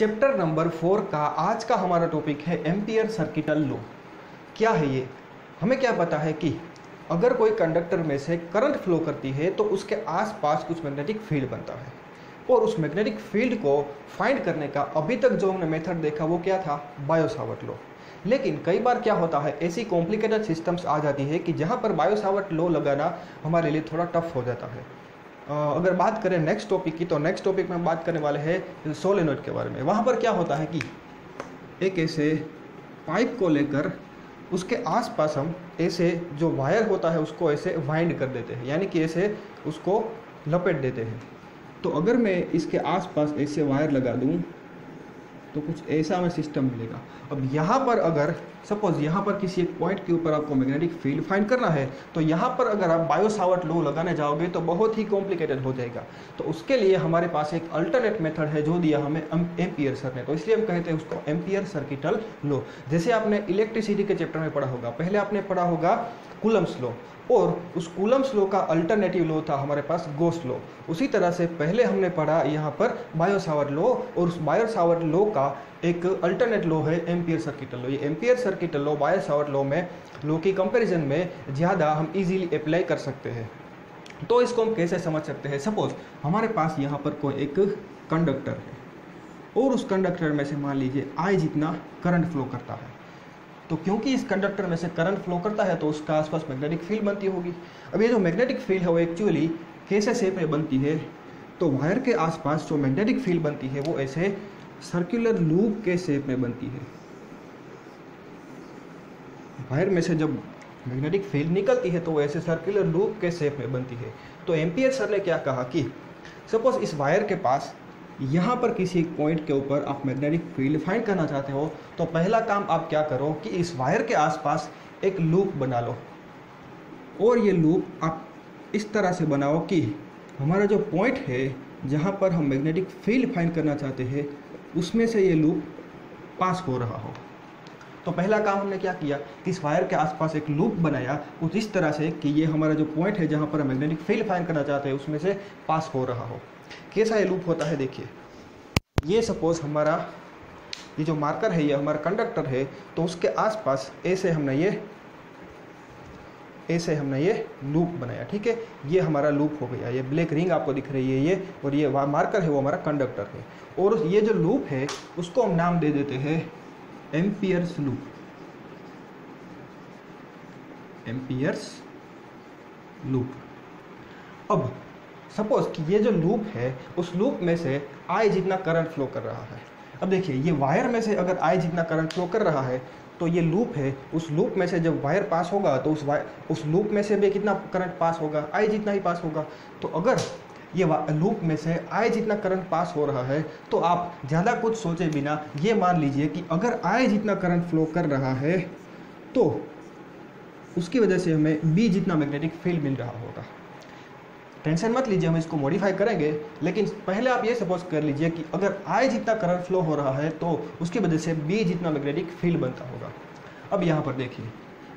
Chapter number 4 का आज का हमारा टॉपिक है एम्पियर सर्किटल लॉ। क्या है ये? हमें क्या पता है कि अगर कोई कंडक्टर में से करंट फ्लो करती है तो उसके आसपास कुछ मैग्नेटिक फील्ड बनता है, और उस मैग्नेटिक फील्ड को फाइंड करने का अभी तक जो हमने मेथड देखा वो क्या था? Biot-Savart law. लेकिन कई बार क्या होता है, ऐसी कॉम्प्लिकेटेड सिस्टम्स आ जाती है कि जहाँ पर बायो-सावर्ट लॉ लगाना हमारे लिए थोड़ा टफ हो जाता है। अगर बात करें नेक्स्ट टॉपिक की, तो नेक्स्ट टॉपिक में हम बात करने वाले हैं सोलेनोइड के बारे में। वहाँ पर क्या होता है कि एक ऐसे पाइप को लेकर उसके आसपास हम ऐसे जो वायर होता है उसको ऐसे वाइंड कर देते हैं, यानी कि ऐसे उसको लपेट देते हैं। तो अगर मैं इसके आसपास ऐसे वायर लगा दूं तो कुछ ऐसा हमें सिस्टम मिलेगा। अब यहाँ पर अगर सपोज यहाँ पर किसी एक पॉइंट के ऊपर आपको मैग्नेटिक फील्ड फाइंड करना है, तो यहाँ पर अगर आप बायो-सावर्ट लॉ लगाने जाओगे तो बहुत ही कॉम्प्लिकेटेड हो जाएगा। तो उसके लिए हमारे पास एक अल्टरनेट मेथड है जो दिया हमें एम्पियर सर ने, तो इसलिए हम कहते हैं उसको एम्पियर सर्किटल लॉ। जैसे आपने इलेक्ट्रिसिटी के चैप्टर में पढ़ा होगा, पहले आपने पढ़ा होगा कूलम्स लॉ, और उस कूलम्स लॉ का अल्टरनेटिव लॉ था हमारे पास गॉस लॉ। उसी तरह से पहले हमने पढ़ा यहाँ पर बायो-सावर्ट लॉ, और उस बायो-सावर्ट लॉ का एक अल्टरनेट लॉ है एम्पियर सर्किटल लॉ। ये ampere circuital law Biot-Savart law में लॉ की कंपैरिजन में ज़्यादा हम इजीली अप्लाई कर सकते हैं। तो इसको हम कैसे समझ सकते हैं? सपोज हमारे पास यहाँ पर कोई एक कंडक्टर है, और उस कंडक्टर में से मान लीजिए I जितना करंट फ्लो करता है। तो क्योंकि इस कंडक्टर में से करंट फ्लो करता है तो उसका आसपास मैग्नेटिक फील्ड बनती होगी। अब ये जो मैग्नेटिक फील्ड है वो एक्चुअली कैसे शेप में बनती है? तो वायर के आसपास जो मैग्नेटिक फील्ड बनती है वो ऐसे सर्कुलर लूप के शेप में बनती है। वायर में से जब मैग्नेटिक फील्ड निकलती है तो वो ऐसे सर्कुलर लूप के शेप में बनती है। तो एम्पियर सर ने क्या कहा कि सपोज इस वायर के पास यहाँ पर किसी एक पॉइंट के ऊपर आप मैग्नेटिक फील्ड फाइंड करना चाहते हो, तो पहला काम आप क्या करो कि इस वायर के आसपास एक लूप बना लो, और ये लूप आप इस तरह से बनाओ कि हमारा जो पॉइंट है जहाँ पर हम मैग्नेटिक फील्ड फाइंड करना चाहते हैं उसमें से ये लूप पास हो रहा हो। तो पहला काम हमने क्या किया कि इस वायर के आसपास एक लूप बनाया कुछ इस तरह से कि ये हमारा जो पॉइंट है जहाँ पर हम मैग्नेटिक फील्ड फाइंड करना चाहते हैं उसमें से पास हो रहा हो। कैसा ये लूप होता है देखिए, ये सपोज हमारा ये जो मार्कर है ये हमारा कंडक्टर है, तो उसके आसपास ऐसे हमने ये लूप बनाया। ठीक है, ये हमारा लूप हो गया। ये ब्लैक रिंग आपको दिख रही है ये, और ये मार्कर है वो हमारा कंडक्टर है, और ये जो लूप है उसको हम नाम दे देते हैं एम्पियर्स लूप। Amperes loop. अब सपोज कि ये जो लूप है उस लूप में से I जितना करंट फ्लो कर रहा है। अब देखिए ये वायर में से अगर I जितना करंट फ्लो कर रहा है तो ये लूप है, उस लूप में से जब वायर पास होगा तो उस लूप में से भी कितना करंट पास होगा? I जितना ही पास होगा। तो अगर ये लूप में से I जितना करंट पास हो रहा है तो आप ज़्यादा कुछ सोचे बिना ये मान लीजिए कि अगर I जितना करंट फ्लो कर रहा है तो उसकी वजह से हमें B जितना मैग्नेटिक फील्ड मिल रहा होगा। टेंशन मत लीजिए, हम इसको मॉडिफाई करेंगे, लेकिन पहले आप ये सपोज कर लीजिए कि अगर I जितना करंट फ्लो हो रहा है तो उसकी वजह से B जितना मैग्नेटिक फील्ड बनता होगा। अब यहाँ पर देखिए,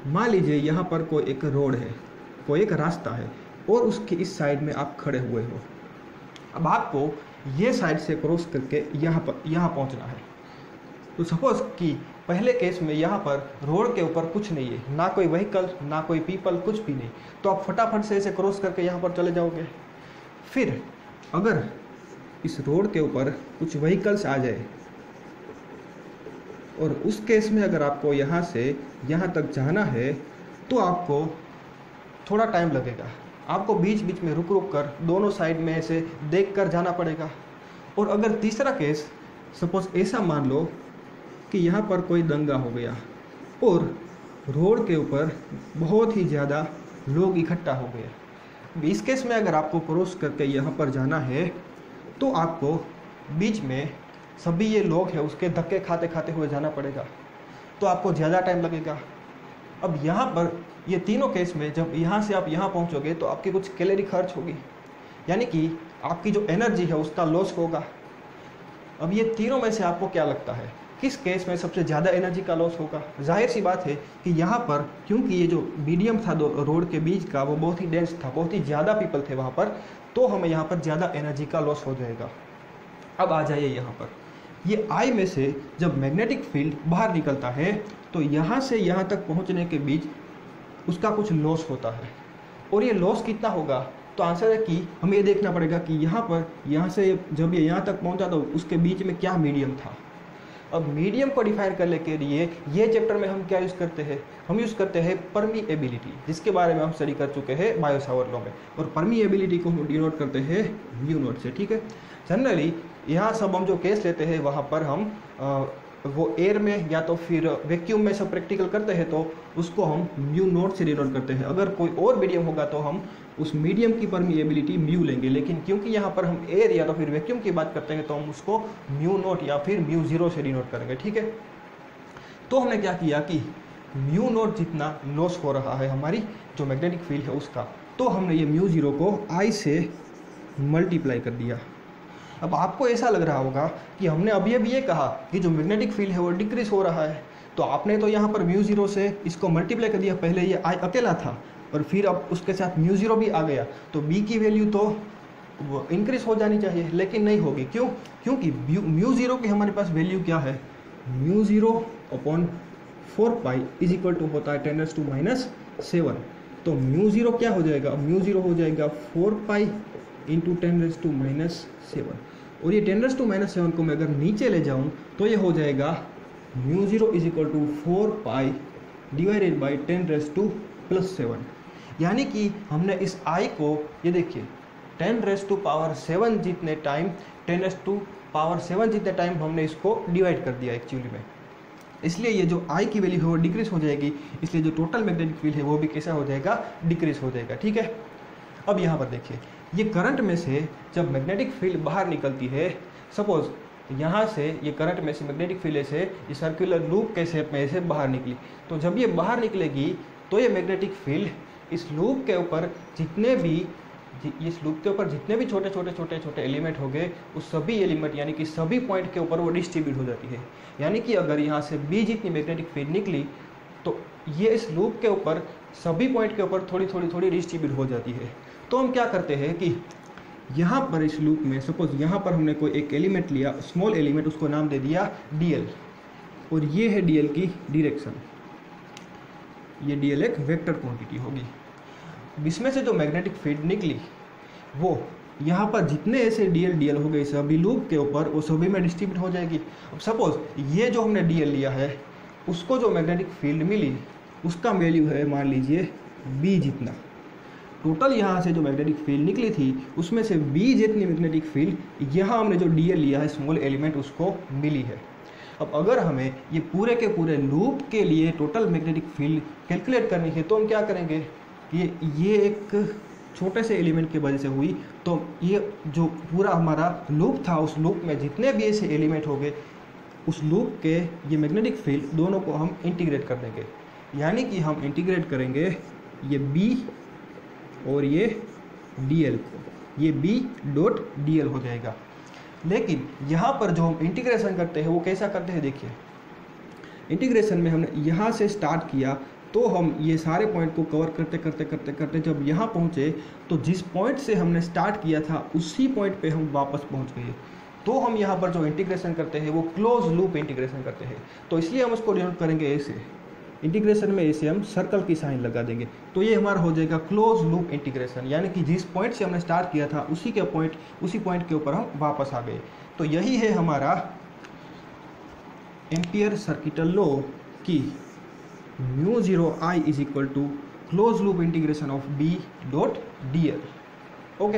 मान लीजिए यहाँ पर कोई एक रोड है, कोई एक रास्ता है, और उसके इस साइड में आप खड़े हुए हो। अब आपको ये साइड से क्रॉस करके यहाँ पहुँचना है। तो सपोज कि पहले केस में यहाँ पर रोड के ऊपर कुछ नहीं है, ना कोई व्हीकल ना कोई पीपल, कुछ भी नहीं, तो आप फटाफट से इसे क्रॉस करके यहाँ पर चले जाओगे। फिर अगर इस रोड के ऊपर कुछ व्हीकल्स आ जाए, और उस केस में अगर आपको यहाँ से यहाँ तक जाना है तो आपको थोड़ा टाइम लगेगा। आपको बीच बीच में रुक रुक कर दोनों साइड में ऐसे देख कर जाना पड़ेगा। और अगर तीसरा केस सपोज ऐसा मान लो कि यहाँ पर कोई दंगा हो गया और रोड के ऊपर बहुत ही ज़्यादा लोग इकट्ठा हो गए। इस केस में अगर आपको क्रॉस करके यहाँ पर जाना है तो आपको बीच में सभी ये लोग हैं उसके धक्के खाते खाते हुए जाना पड़ेगा, तो आपको ज़्यादा टाइम लगेगा। अब यहाँ पर ये तीनों केस में जब यहाँ से आप यहाँ पहुँचोगे तो आपकी कुछ कैलोरी खर्च होगी, यानी कि आपकी जो एनर्जी है उसका लॉस होगा। अब ये तीनों में से आपको क्या लगता है किस केस में सबसे ज़्यादा एनर्जी का लॉस होगा? जाहिर सी बात है कि यहाँ पर क्योंकि ये जो मीडियम था रोड के बीच का वो बहुत ही डेंस था, बहुत ही ज़्यादा पीपल थे वहाँ पर, तो हमें यहाँ पर ज़्यादा एनर्जी का लॉस हो जाएगा। अब आ जाइए यहाँ पर ये आई में से जब मैग्नेटिक फील्ड बाहर निकलता है तो यहाँ से यहाँ तक पहुँचने के बीच उसका कुछ लॉस होता है, और ये लॉस कितना होगा, तो आंसर है कि हमें ये देखना पड़ेगा कि यहाँ से जब ये यहाँ तक पहुँचा तो उसके बीच में क्या मीडियम था। अब मीडियम को डिफाइन करने के लिए ये चैप्टर में हम क्या यूज़ करते हैं, हम यूज़ करते हैं परमीएबिलिटी, जिसके बारे में हम स्टडी कर चुके हैं बायो-सावर्ट लॉ में, और परमीएबिलिटी को हम डिनोट करते हैं म्यू नॉट से। ठीक है, जनरली यहाँ सब हम जो केस लेते हैं वहाँ पर हम वो एयर में या तो फिर वैक्यूम में सब प्रैक्टिकल करते हैं तो उसको हम म्यू नॉट से डिनोट करते हैं। अगर कोई और मीडियम होगा तो हम उस मीडियम की परमीएबिलिटी म्यू लेंगे, लेकिन क्योंकि यहाँ पर हम एयर या तो फिर वैक्यूम की बात करते हैं तो हम उसको म्यू नॉट या फिर म्यू ज़ीरो से डिनोट करेंगे। ठीक है, तो हमने क्या किया कि म्यू नॉट जितना लॉस हो रहा है हमारी जो मैग्नेटिक फील्ड है उसका, तो हमने ये म्यू ज़ीरो को आई से मल्टीप्लाई कर दिया। अब आपको ऐसा लग रहा होगा कि हमने अभी ये कहा कि जो मैग्नेटिक फील्ड है वो डिक्रीज हो रहा है, तो आपने तो यहाँ पर म्यू ज़ीरो से इसको मल्टीप्लाई कर दिया, पहले ये आई अकेला था और फिर अब उसके साथ म्यू ज़ीरो भी आ गया, तो बी की वैल्यू तो वो इंक्रीज हो जानी चाहिए, लेकिन नहीं होगी। क्यों? क्योंकि म्यू ज़ीरो की हमारे पास वैल्यू क्या है, mu zero upon 4 is equal to होता है 10⁻⁻7। तो म्यू ज़ीरो क्या हो जाएगा, म्यू ज़ीरो हो जाएगा 4 इंटू 10⁻⁻7, और ये 10⁻⁻7 को मैं अगर नीचे ले जाऊँ तो ये हो जाएगा mu zero is equal to 4 divided by 10⁻+7। यानी कि हमने इस आई को, ये देखिए 10⁻7 जितने टाइम 10⁻7 जितने टाइम हमने इसको डिवाइड कर दिया एक्चुअली में, इसलिए ये जो आई की वैल्यू है वो डिक्रीज हो जाएगी, इसलिए जो टोटल मैग्नेटिक फील्ड है वो भी कैसा हो जाएगा, डिक्रीज हो जाएगा। ठीक है, अब यहाँ पर देखिए ये करंट में से जब मैग्नेटिक फील्ड बाहर निकलती है, सपोज यहाँ से ये करंट में से मैग्नेटिक फील्ड से ये सर्कुलर लूप के शेप में से बाहर निकली, तो जब ये बाहर निकलेगी तो ये मैग्नेटिक फील्ड इस लूप के ऊपर जितने भी छोटे एलिमेंट हो गए, उस सभी एलिमेंट यानी कि सभी पॉइंट के ऊपर वो डिस्ट्रीब्यूट हो जाती है। यानी कि अगर यहाँ से बी जितनी मैग्नेटिक फील्ड निकली तो ये इस लूप के ऊपर सभी पॉइंट के ऊपर थोड़ी डिस्ट्रीब्यूट हो जाती है। तो हम क्या करते हैं कि यहाँ पर इस लूप में सपोज यहाँ पर हमने कोई एक एलिमेंट लिया, स्मॉल एलिमेंट, उसको नाम दे दिया dl, और ये है dl की डायरेक्शन, ये dl एक वेक्टर क्वांटिटी होगी। इसमें से जो मैग्नेटिक फील्ड निकली वो यहाँ पर जितने ऐसे dl हो गए सभी लूप के ऊपर, वो सभी में डिस्ट्रीब्यूट हो जाएगी। अब सपोज ये जो हमने dl लिया है उसको जो मैग्नेटिक फील्ड मिली उसका वैल्यू है मान लीजिए b जितना। टोटल यहाँ से जो मैग्नेटिक फील्ड निकली थी उसमें से b जितनी मैग्नेटिक फील्ड यहाँ हमने जो dl लिया है स्मॉल एलिमेंट उसको मिली है। अब अगर हमें ये पूरे के पूरे लूप के लिए टोटल मैग्नेटिक फील्ड कैलकुलेट करनी है तो हम क्या करेंगे, ये एक छोटे से एलिमेंट की वजह से हुई, तो ये जो पूरा हमारा लूप था उस लूप में जितने भी ऐसे एलिमेंट हो गए उस लूप के ये मैग्नेटिक फील्ड दोनों को हम इंटीग्रेट कर देंगे। यानी कि हम इंटीग्रेट करेंगे ये b और ये dl को, ये b डॉट dl हो जाएगा। लेकिन यहाँ पर जो हम इंटीग्रेशन करते हैं वो कैसा करते हैं, देखिए इंटीग्रेशन में हमने यहाँ से स्टार्ट किया तो हम ये सारे पॉइंट को कवर करते जब यहाँ पहुँचे तो जिस पॉइंट से हमने स्टार्ट किया था उसी पॉइंट पे हम वापस पहुँच गए। तो हम यहाँ पर जो इंटीग्रेशन करते हैं वो क्लोज लूप इंटीग्रेशन करते हैं, तो इसलिए हम उसको डिनोट करेंगे ऐसे, इंटीग्रेशन में ऐसे हम सर्कल की साइन लगा देंगे, तो ये हमारा हो जाएगा क्लोज लूप इंटीग्रेशन। यानी कि जिस पॉइंट से हमने स्टार्ट किया था उसी पॉइंट के ऊपर हम वापस आ गए। तो यही है हमारा एम्पियर सर्किटल लॉ की mu zero I is equal to close loop integration of b dot dl। Okay,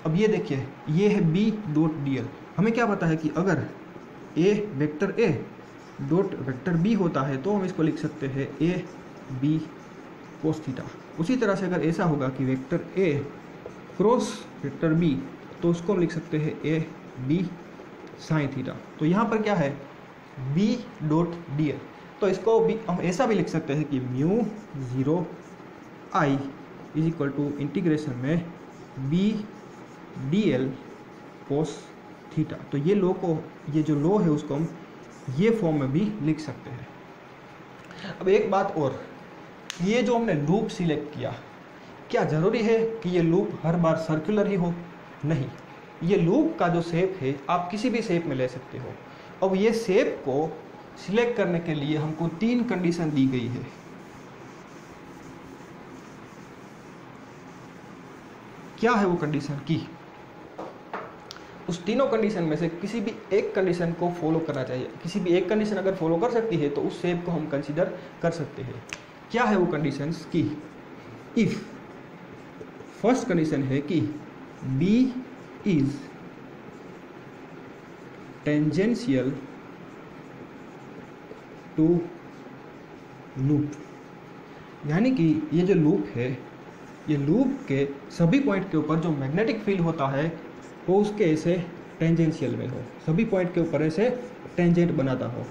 अब ये देखिए ये है b डॉट dl। हमें क्या पता है कि अगर vector a dot vector b होता है तो हम इसको लिख सकते हैं a b कोस थीटा। उसी तरह से अगर ऐसा होगा कि vector a cross vector b तो उसको हम लिख सकते हैं a b साइन थीटा। तो यहाँ पर क्या है b डॉट dl, तो इसको भी हम ऐसा भी लिख सकते हैं कि mu zero I is equal to integration में b dl कोस थीटा। तो ये जो लॉ है उसको हम ये फॉर्म में भी लिख सकते हैं। अब एक बात और, ये जो हमने लूप सिलेक्ट किया, क्या ज़रूरी है कि ये लूप हर बार सर्कुलर ही हो? नहीं, ये लूप का जो शेप है आप किसी भी शेप में ले सकते हो। अब ये शेप को सिलेक्ट करने के लिए हमको 3 कंडीशन दी गई है। क्या है वो कंडीशन की उस तीनों कंडीशन में से किसी भी एक कंडीशन को फॉलो करना चाहिए। किसी भी एक कंडीशन अगर फॉलो कर सकती है तो उस शेप को हम कंसीडर कर सकते हैं। क्या है वो कंडीशंस की इफ फर्स्ट कंडीशन है कि B is tangential to loop, यानी कि ये जो लूप है, ये लूप के सभी पॉइंट के ऊपर जो मैग्नेटिक फील्ड होता है वो उसके ऐसे टेंजेंशियल में हो, सभी पॉइंट के ऊपर ऐसे टेंजेंट बनाता हो।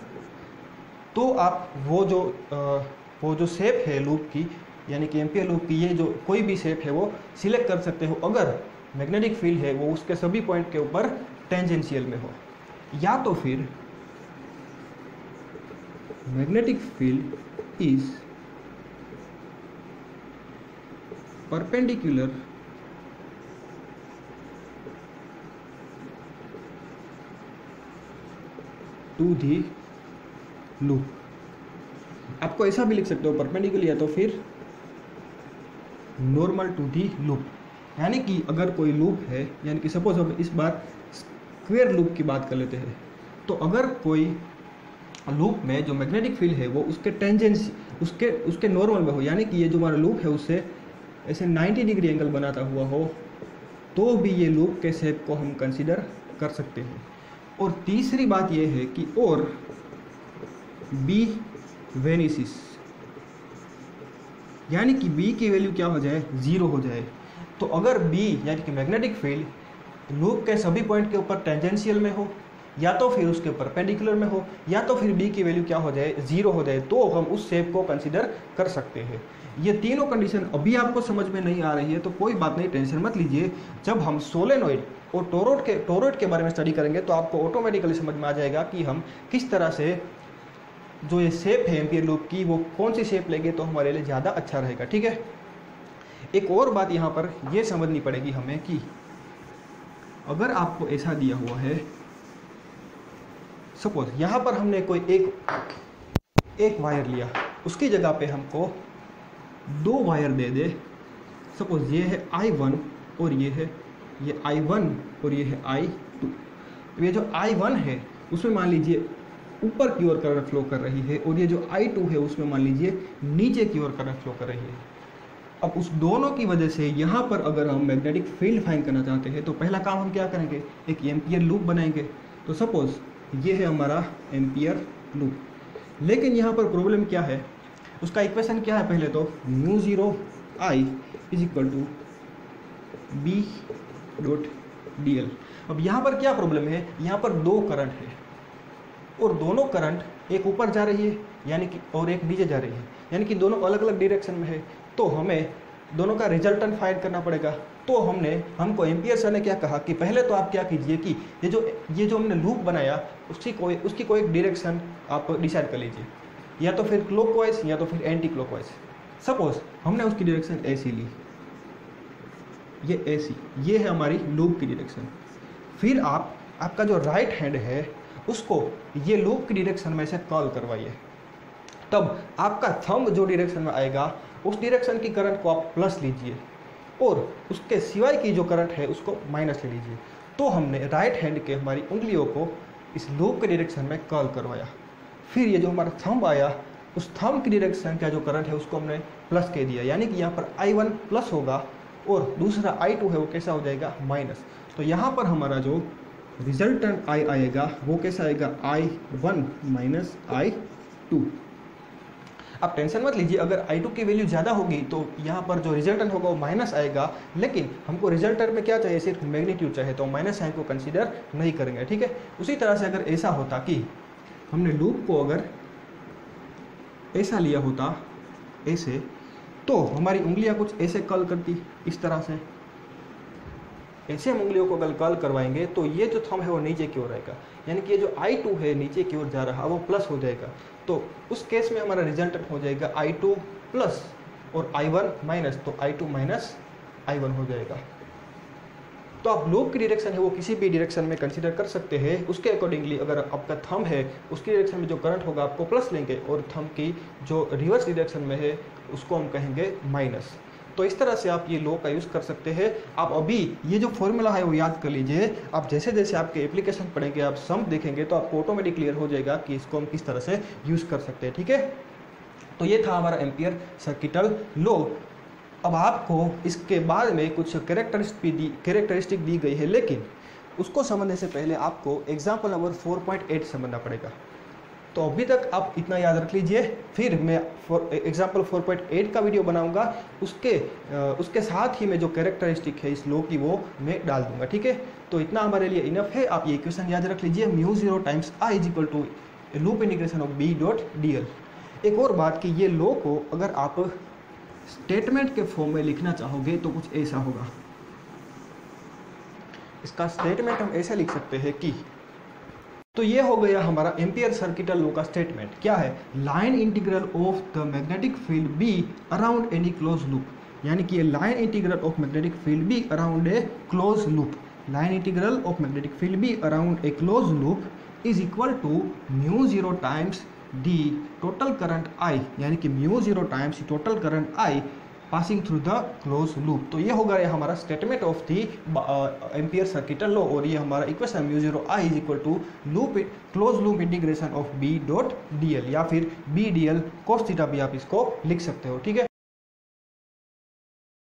तो आप वो जो शेप है लूप की, यानी कि एम्पियर लूप की, ये जो कोई भी शेप है वो सिलेक्ट कर सकते हो अगर मैग्नेटिक फील्ड है वो उसके सभी पॉइंट के ऊपर टेंजेंशियल में हो, या तो फिर magnetic field is perpendicular to the loop. आपको ऐसा भी लिख सकते हो परपेंडिकुलर या तो फिर नॉर्मल टू दी लूप, यानी कि अगर कोई लूप है, यानी कि सपोज हम इस बार स्क्वायर लूप की बात कर लेते हैं, तो अगर कोई लूप में जो मैग्नेटिक फील्ड है वो उसके टेंजेंस उसके नॉर्मल में हो, यानी कि ये जो हमारा लूप है उससे ऐसे 90 डिग्री एंगल बनाता हुआ हो, तो भी ये लूप के शेप को हम कंसीडर कर सकते हैं। और तीसरी बात ये है कि और बी वेनिसिस, यानी कि बी की वैल्यू क्या हो जाए, 0 हो जाए। तो अगर बी यानी कि मैग्नेटिक फील्ड लूप के सभी पॉइंट के ऊपर टेंजेंशियल में हो, या तो फिर उसके परपेंडिकुलर में हो, या तो फिर बी की वैल्यू क्या हो जाए, 0 हो जाए, तो हम उस शेप को कंसीडर कर सकते हैं। ये तीनों कंडीशन अभी आपको समझ में नहीं आ रही है तो कोई बात नहीं, टेंशन मत लीजिए। जब हम सोलेनोइड और टोरॉइड के बारे में स्टडी करेंगे तो आपको ऑटोमेटिकली समझ में आ जाएगा कि हम किस तरह से जो ये शेप है एम्पियर लूप की वो कौन सी शेप लेंगे तो हमारे लिए ज़्यादा अच्छा रहेगा। ठीक है, एक और बात यहाँ पर ये समझनी पड़ेगी हमें कि अगर आपको ऐसा दिया हुआ है, सपोज यहाँ पर हमने कोई एक वायर लिया, उसकी जगह पे हमको 2 वायर दे दे। सपोज ये है I1 और ये I1 और ये है I2। तो ये जो I1 है उसमें मान लीजिए ऊपर की ओर करंट फ्लो कर रही है, और ये जो I2 है उसमें मान लीजिए नीचे की ओर करंट फ्लो कर रही है। अब उस दोनों की वजह से यहाँ पर अगर हम मैग्नेटिक फील्ड फाइंड करना चाहते हैं तो पहला काम हम क्या करेंगे, एक एम्पियर लूप बनाएंगे। तो सपोज ये है हमारा एम्पियर लूप, लेकिन यहाँ पर प्रॉब्लम क्या है, उसका इक्वेशन क्या है, पहले तो μ0I is equal to B dot D L. अब यहाँ पर क्या प्रॉब्लम है, यहाँ पर 2 करंट है और दोनों करंट एक ऊपर जा रही है यानी कि और एक नीचे जा रही है, यानी कि दोनों अलग अलग डायरेक्शन में है। तो हमें दोनों का रिजल्टेंट फाइंड करना पड़ेगा। तो हमको एम्पियर सर ने क्या कहा कि पहले तो आप क्या कीजिए कि ये जो हमने लूप बनाया उसकी कोई एक डायरेक्शन आप डिसाइड कर लीजिए, या तो फिर क्लॉकवाइज या तो फिर एंटी क्लॉकवाइज। सपोज हमने उसकी डायरेक्शन ऐसी ली, ये ऐसी, ये है हमारी लूप की डायरेक्शन। फिर आपका जो राइट हैंड है उसको ये लूप की डायरेक्शन में से कर्ल करवाइए, तब आपका थंब जो डायरेक्शन में आएगा उस डायरेक्शन की करंट को आप प्लस लीजिए और उसके सिवाय की जो करंट है उसको माइनस ले लीजिए। तो हमने राइट हैंड के हमारी उंगलियों को इस लूप के डायरेक्शन में कर्ल करवाया। फिर ये जो हमारा थंब आया उस थंब की डायरेक्शन का जो करंट है उसको हमने प्लस कह दिया, यानी कि यहाँ पर I1 प्लस होगा और दूसरा I2 है वो कैसा हो जाएगा, माइनस। तो यहाँ पर हमारा जो रिजल्टेंट I आएगा वो कैसा आएगा, I1 माइनस I2। आप टेंशन मत लीजिए, अगर I2 की वैल्यू ज़्यादा होगी तो यहाँ पर जो रिजल्टेंट होगा वो माइनस आएगा, लेकिन हमको रिजल्टेंट में क्या चाहिए, सिर्फ मैग्नीट्यूड चाहिए, तो माइनस साइन को कंसीडर नहीं करेंगे। ठीक है, उसी तरह से अगर ऐसा होता कि हमने लूप को अगर ऐसा लिया होता ऐसे, तो हमारी उंगलियां कुछ ऐसे कर्ल करती, इस तरह से ऐसे हम उंगलियों को अगर कर्ल करवाएंगे तो ये जो थंब है वो नीचे की ओर आएगा, यानी कि ये जो I2 है नीचे की ओर जा रहा वो प्लस हो जाएगा। तो उस केस में हमारा रिजल्टेंट हो जाएगा I2 प्लस और I1 माइनस, तो I2 माइनस I1 हो जाएगा। तो आप लूप की डायरेक्शन है वो किसी भी डायरेक्शन में कंसीडर कर सकते हैं। उसके अकॉर्डिंगली अगर आपका थंब है उसकी डायरेक्शन में जो करंट होगा आपको प्लस लेंगे, और थंब की जो रिवर्स डायरेक्शन में है उसको हम कहेंगे माइनस। तो इस तरह से आप ये लॉ का यूज़ कर सकते हैं। आप अभी ये जो फॉर्मूला है वो याद कर लीजिए। आप जैसे जैसे आपके एप्लीकेशन पढ़ेंगे, आप सम देखेंगे तो आपको ऑटोमेटिक क्लियर हो जाएगा कि इसको हम किस तरह से यूज़ कर सकते हैं। ठीक है, तो ये था हमारा एम्पियर सर्किटल लॉ। अब आपको इसके बाद में कुछ कैरेक्टरिस्टिक दी गई है, लेकिन उसको समझने से पहले आपको एग्जाम्पल नंबर 4.8 समझना पड़ेगा। तो अभी तक आप इतना याद रख लीजिए, फिर मैं एग्जाम्पल 4.8 का वीडियो बनाऊंगा, उसके साथ ही मैं जो कैरेक्टरिस्टिक है इस लॉ की वो मैं डाल दूंगा। ठीक है, तो इतना हमारे लिए इनफ है। आप ये इक्वेशन याद रख लीजिए, μ0 times I is equal to loop integration of B dot DL। एक और बात कि ये लॉ को अगर आप स्टेटमेंट के फॉर्म में लिखना चाहोगे तो कुछ ऐसा होगा। इसका स्टेटमेंट हम ऐसे लिख सकते हैं कि, तो ये हो गया हमारा एम्पियर सर्किटल लॉ का स्टेटमेंट। क्या है? Line integral of the magnetic field B around any close loop, यानी कि ये line integral of magnetic field B around a close loop, line integral of magnetic field B around a close loop is equal to μ0 times the total current I, यानी कि μ0 times total current I passing through the close loop. तो ये होगा हमारा statement of the ampere circuital law, और ये हमारा equation μ0 I is equal to loop close loop integration of B dot DL, या फिर BDL cos थीटा भी आप इसको लिख सकते हो। ठीक है।